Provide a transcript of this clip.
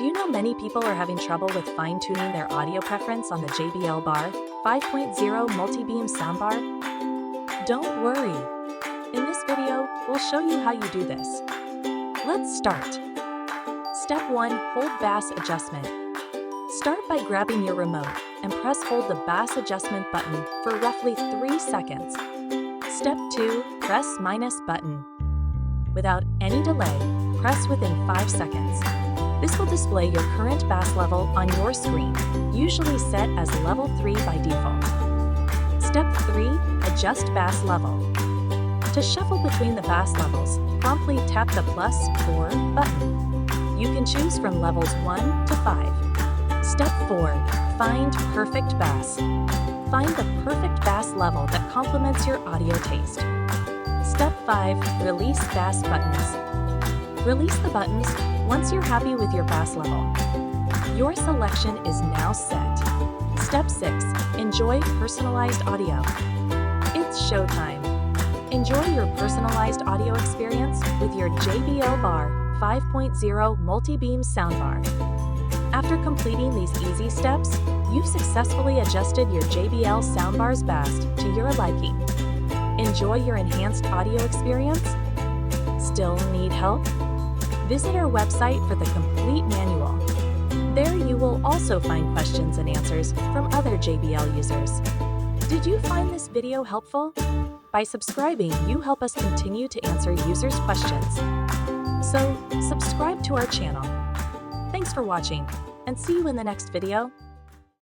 Do you know many people are having trouble with fine-tuning their audio preference on the JBL Bar 5.0 Multibeam soundbar? Don't worry. In this video, we'll show you how you do this. Let's start. Step 1. Hold bass adjustment. Start by grabbing your remote and press hold the bass adjustment button for roughly 3 seconds. Step 2. Press minus button. Without any delay, press within 5 seconds. This will display your current bass level on your screen, usually set as level 3 by default. Step 3. Adjust bass level. To shuffle between the bass levels, promptly tap the plus or button. You can choose from levels 1 to 5. Step 4. Find perfect bass. Find the perfect bass level that complements your audio taste. Step 5. Release bass buttons. Release the buttons once you're happy with your bass level. Your selection is now set. Step 6. Enjoy personalized audio. It's showtime. Enjoy your personalized audio experience with your JBL Bar 5.0 Multibeam soundbar. After completing these easy steps, you've successfully adjusted your JBL soundbar's bass to your liking. Enjoy your enhanced audio experience? Still need help? Visit our website for the complete manual. There you will also find questions and answers from other JBL users. Did you find this video helpful? By subscribing, you help us continue to answer users' questions. So, subscribe to our channel. Thanks for watching, and see you in the next video.